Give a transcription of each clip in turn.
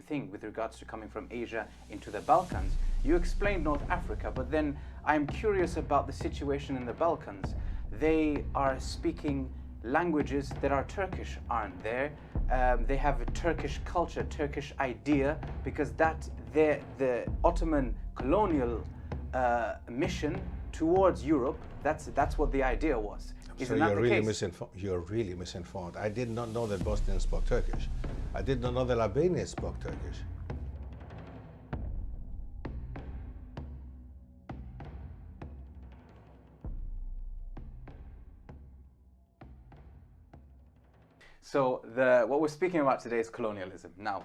thing with regards to coming from Asia into the Balkans. You explained North Africa, but then I'm curious about the situation in the Balkans. They are speaking languages that are Turkish, aren't there? They have a Turkish culture, Turkish idea, because the Ottoman colonial mission towards Europe, that's what the idea was. So you're really misinformed. I did not know that Bosnians spoke Turkish. I did not know that Albanians spoke Turkish. So what we're speaking about today is colonialism. Now,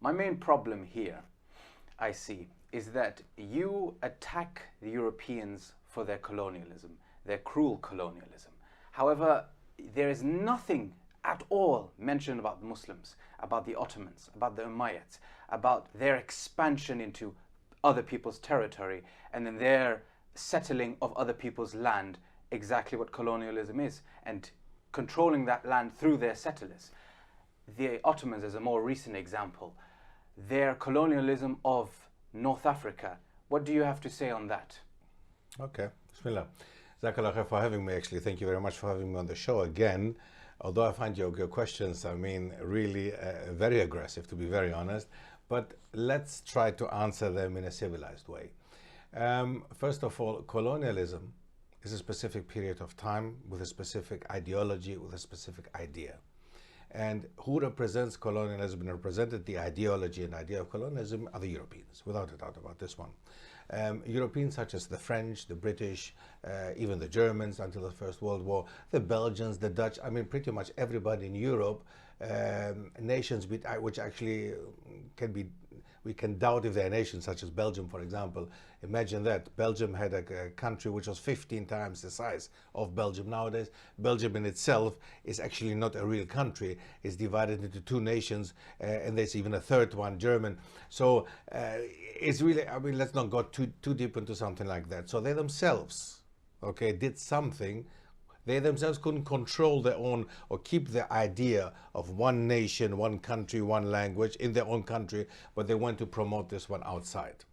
my main problem here, I see, is that you attack the Europeans for their colonialism, their cruel colonialism. However, there is nothing at all mentioned about the Muslims, about the Ottomans, about the Umayyads, about their expansion into other people's territory, and then their settling of other people's land, exactly what colonialism is, and controlling that land through their settlers. The Ottomans is a more recent example. Their colonialism of North Africa, what do you have to say on that? Okay, Bismillah. 𝗘𝗦𝗟𝗡𝗟 for having me, actually. Thank you very much for having me on the show again. Although I find your questions, I mean, really very aggressive, to be very honest. But let's try to answer them in a civilized way. First of all, colonialism is a specific period of time with a specific ideology, with a specific idea. And who represents colonialism and represented the ideology and idea of colonialism are the Europeans, without a doubt about this one. Europeans such as the French, the British, even the Germans until the First World War, the Belgians, the Dutch, I mean pretty much everybody in Europe, nations which actually we can doubt if they're nations, such as Belgium, for example. Imagine that. Belgium had a country which was 15 times the size of Belgium nowadays. Belgium in itself is actually not a real country. It's divided into two nations, and there's even a third one, German. So it's really, I mean, let's not go too deep into something like that. So they themselves, okay, did something. They themselves couldn't control their own or keep the idea of one nation, one country, one language in their own country, but they went to promote this one outside.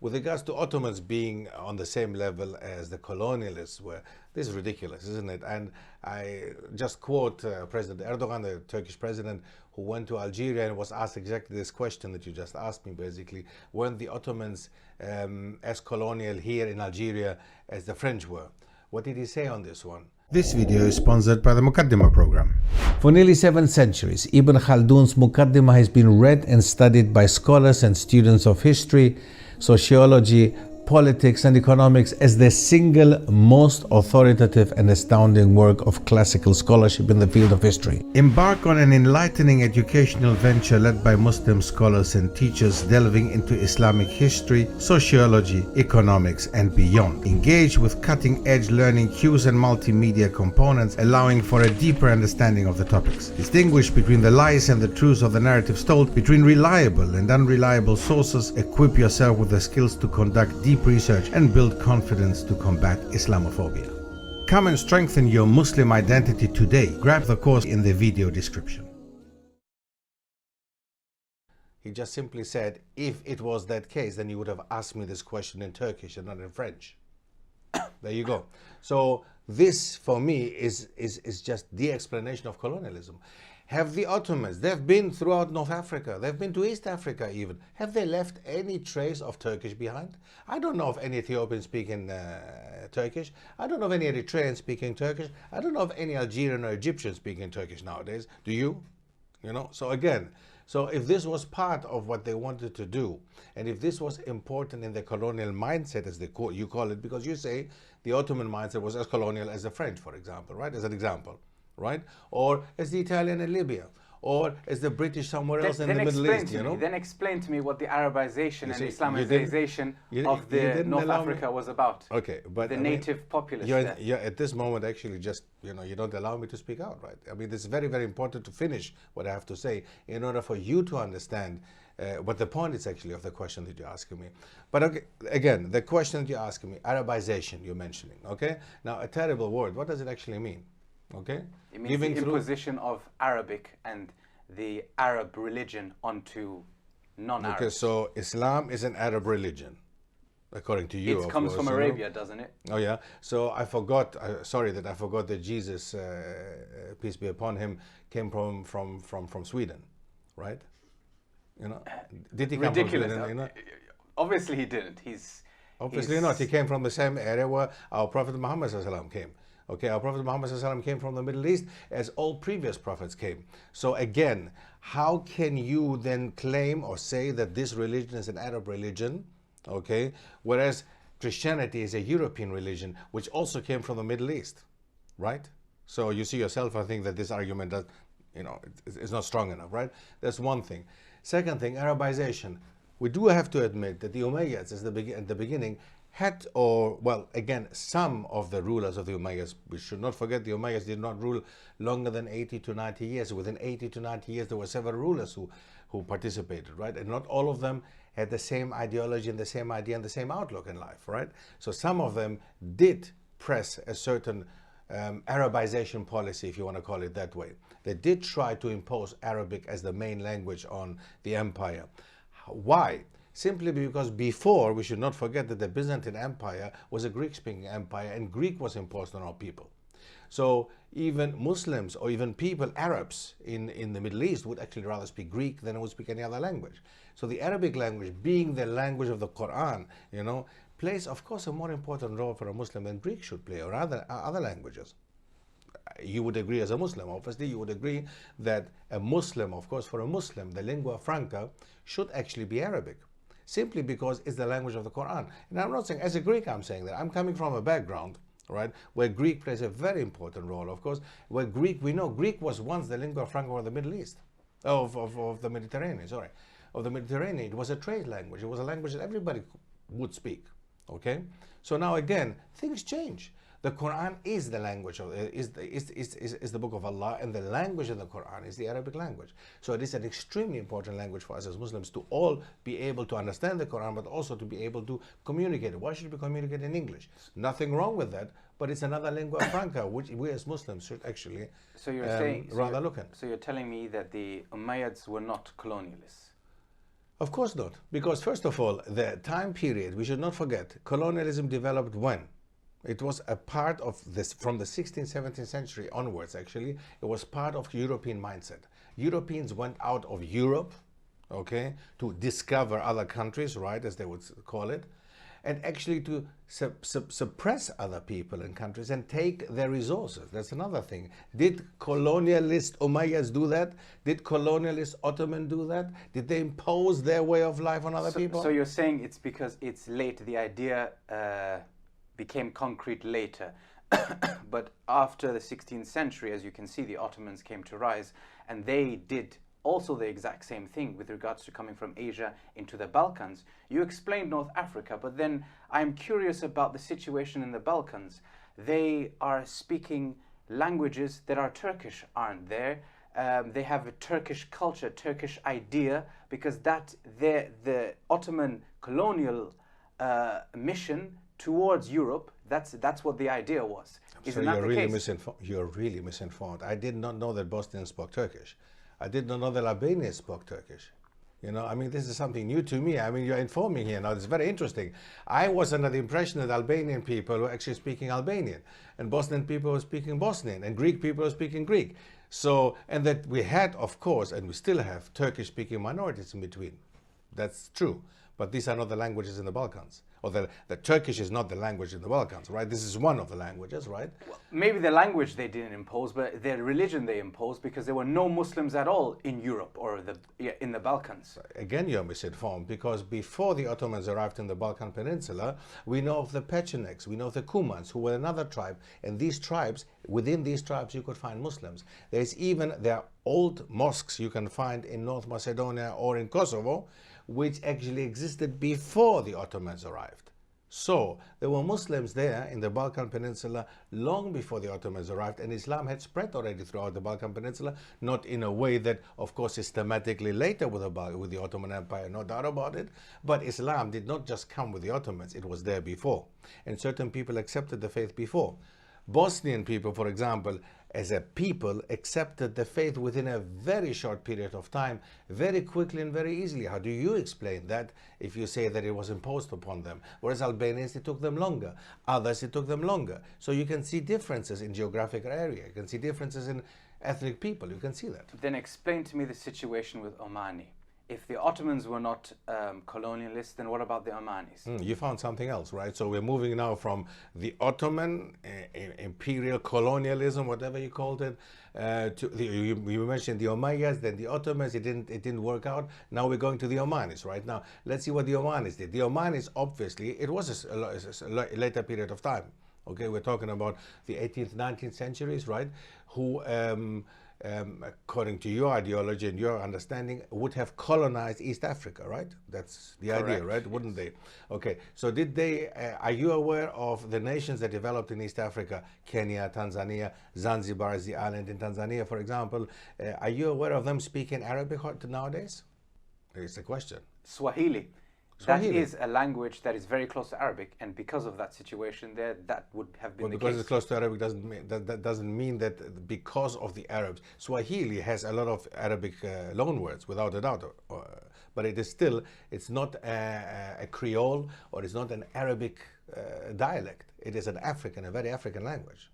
With regards to Ottomans being on the same level as the colonialists were, this is ridiculous, isn't it? And I just quote President Erdogan, the Turkish president, who went to Algeria and was asked exactly this question that you just asked me, basically. Weren't the Ottomans as colonial here in Algeria as the French were? What did he say on this one? This video is sponsored by the 𝗘𝗦𝗟𝗡𝗏 program. For nearly 7 centuries, Ibn Khaldoun's 𝗘𝗦𝗟𝗡𝗏 has been read and studied by scholars and students of history, sociology, politics and economics as the single most authoritative and astounding work of classical scholarship in the field of history. Embark on an enlightening educational venture led by Muslim scholars and teachers delving into Islamic history, sociology, economics and beyond. Engage with cutting-edge learning cues and multimedia components, allowing for a deeper understanding of the topics. Distinguish between the lies and the truths of the narratives told, between reliable and unreliable sources. Equip yourself with the skills to conduct deep research and build confidence to combat Islamophobia. Come and strengthen your Muslim identity today. Grab the course in the video description. He just simply said, if it was that case, then you would have asked me this question in Turkish and not in French. There you go. So this, for me, is just the explanation of colonialism. Have the Ottomans, they've been throughout North Africa, they've been to East Africa even. Have they left any trace of Turkish behind? I don't know of any Ethiopian speaking Turkish. I don't know of any Eritrean speaking Turkish. I don't know of any Algerian or Egyptian speaking Turkish nowadays. Do you? You know, so again, so if this was part of what they wanted to do, and if this was important in the colonial mindset, as you call it, because you say the Ottoman mindset was as colonial as the French, for example, right? As an example. Right? Or as the Italian in Libya, or as the British somewhere else in the Middle East, you know? Then explain to me what the Arabization and Islamization of the North Africa was about. Okay, but the native populace you're at this moment actually just, you know, you don't allow me to speak out, right? I mean, it's very, very important to finish what I have to say in order for you to understand what the point is actually of the question that you're asking me. But okay, again, the question that you're asking me, Arabization you're mentioning, okay? Now, a terrible word, what does it actually mean? Okay, it means the imposition of Arabic and the Arab religion onto non-Arabs. Okay, so Islam is an Arab religion, according to you. It comes from Arabia, doesn't it? Oh yeah. So I forgot. Sorry that I forgot that Jesus, peace be upon him, came from Sweden, right? You know, did he come Ridiculous. from Sweden? You know? Obviously, he didn't. Obviously not. He came from the same area where our Prophet Muhammad came. Okay, our Prophet Muhammad came from the Middle East, as all previous prophets came. So again, how can you then claim or say that this religion is an Arab religion, okay, whereas Christianity is a European religion, which also came from the Middle East, right? So you see yourself, I think that this argument does, is not strong enough, right? That's one thing. Second thing, Arabization. We do have to admit that the Umayyads, at the beginning, had, or, well, again, some of the rulers of the Umayyads, we should not forget the Umayyads did not rule longer than 80 to 90 years. Within 80 to 90 years, there were several rulers who participated, right? And not all of them had the same ideology and the same idea and the same outlook in life, right? So some of them did press a certain Arabization policy, if you want to call it that way. They did try to impose Arabic as the main language on the empire. Why? Simply because before, we should not forget that the Byzantine Empire was a Greek-speaking empire, and Greek was imposed on our people. So even Muslims or even people, Arabs in the Middle East, would actually rather speak Greek than would speak any other language. So the Arabic language, being the language of the Quran, plays, of course, a more important role for a Muslim than Greek should play, or other languages. You would agree as a Muslim, obviously, you would agree that a Muslim, of course, for a Muslim, the lingua franca should actually be Arabic, simply because it's the language of the Quran. And I'm not saying, as a Greek, I'm saying that. I'm coming from a background, right, where Greek plays a very important role, of course, where Greek, we know Greek was once the lingua franca of the Middle East, of the Mediterranean, sorry, of the Mediterranean. It was a trade language. It was a language that everybody would speak, okay? So now, again, things change. The Quran is the language of is the book of Allah, and the language in the Quran is the Arabic language. So it is an extremely important language for us as Muslims to all be able to understand the Quran, but also to be able to communicate it. Why should we communicate in English? Nothing wrong with that, but it's another lingua franca which we as Muslims should actually rather look at. So you're telling me that the Umayyads were not colonialists? Of course not, because first of all, the time period, we should not forget, colonialism developed when? It was a part of this, from the 16th, 17th century onwards, actually, it was part of European mindset. Europeans went out of Europe, okay, to discover other countries, right, as they would call it, and actually to suppress other people and countries and take their resources. That's another thing. Did colonialist Umayyads do that? Did colonialist Ottoman do that? Did they impose their way of life on other people? So you're saying it's because it's late, the idea became concrete later. But after the 16th century, as you can see, the Ottomans came to rise, and they did also the exact same thing with regards to coming from Asia into the Balkans. You explained North Africa, but then I'm curious about the situation in the Balkans. They are speaking languages that are Turkish, aren't there? They have a Turkish culture, Turkish idea, because the Ottoman colonial mission towards Europe, that's what the idea was. Isn't that the case? You're really misinformed. I did not know that Bosnians spoke Turkish. I did not know that Albanians spoke Turkish. I mean, this is something new to me. I mean, you're informing here now. It's very interesting. I was under the impression that Albanian people were actually speaking Albanian, and Bosnian people were speaking Bosnian, and Greek people were speaking Greek. So, and that we had, of course, and we still have Turkish-speaking minorities in between. That's true. But these are not the languages in the Balkans. Or the Turkish is not the language in the Balkans, right? This is one of the languages, right? Well, maybe the language they didn't impose, but their religion they imposed, because there were no Muslims at all in Europe or in the Balkans. Again, you're misinformed, because before the Ottomans arrived in the Balkan Peninsula, we know of the Pechenegs, we know of the Cumans, who were another tribe. And these tribes, within these tribes, you could find Muslims. There are old mosques you can find in North Macedonia or in Kosovo, which actually existed before the Ottomans arrived. So there were Muslims there in the Balkan Peninsula long before the Ottomans arrived, and Islam had spread already throughout the Balkan Peninsula, not in a way that, of course, systematically later with the Ottoman Empire, no doubt about it, but Islam did not just come with the Ottomans, it was there before, and certain people accepted the faith before. Bosnian people, for example, as a people accepted the faith within a very short period of time, very quickly and very easily. How do you explain that if you say that it was imposed upon them? Whereas Albanians, it took them longer. Others, it took them longer. So you can see differences in geographic area. You can see differences in ethnic people. You can see that. Then explain to me the situation with Omani. If the Ottomans were not colonialists, then what about the Omanis? You found something else, right? So we're moving now from the Ottoman imperial colonialism, whatever you called it, to you mentioned the Umayyads, then the Ottomans. It didn't work out. Now we're going to the Omanis, right? Now let's see what the Omanis did. The Omanis, obviously, it was a later period of time. Okay, we're talking about the 18th, 19th centuries, right? Who according to your ideology and your understanding, would have colonized East Africa, right? That's the Correct. idea, right? Wouldn't they? Okay, so did they, are you aware of the nations that developed in East Africa? Kenya, Tanzania, Zanzibar is the island in Tanzania, for example. Are you aware of them speaking Arabic nowadays? It's a question. Swahili. Swahili. That is a language that is very close to Arabic, and because of that situation there, that would have been the because case. it's close to Arabic doesn't mean that doesn't mean that because of the Arabs. Swahili has a lot of Arabic loanwords, without a doubt, but it is still, it's not a Creole, or it's not an Arabic dialect. It is an African, a very African language,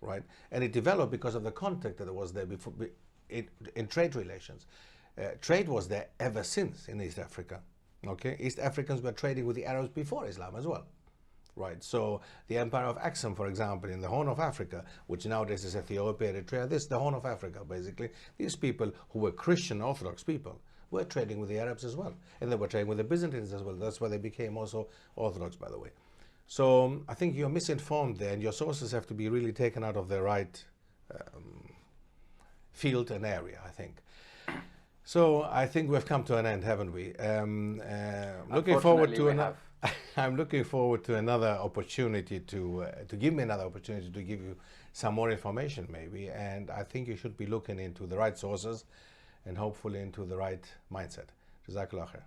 right? And it developed because of the contact that was there before in trade relations. Trade was there ever since in East Africa. Okay, East Africans were trading with the Arabs before Islam as well, right? So the Empire of Aksum, for example, in the Horn of Africa, which nowadays is Ethiopia, Eritrea, this is the Horn of Africa, basically. These people who were Christian Orthodox people were trading with the Arabs as well, and they were trading with the Byzantines as well. That's why they became also Orthodox, by the way. So I think you're misinformed there, and your sources have to be really taken out of the right field and area, I think. So I think we've come to an end, haven't we? Looking forward to I'm looking forward to another opportunity to give me another opportunity to give you some more information, maybe. And I think you should be looking into the right sources and hopefully into the right mindset. 𝗘𝗦𝗟𝗡𝗥𝗬𝗓.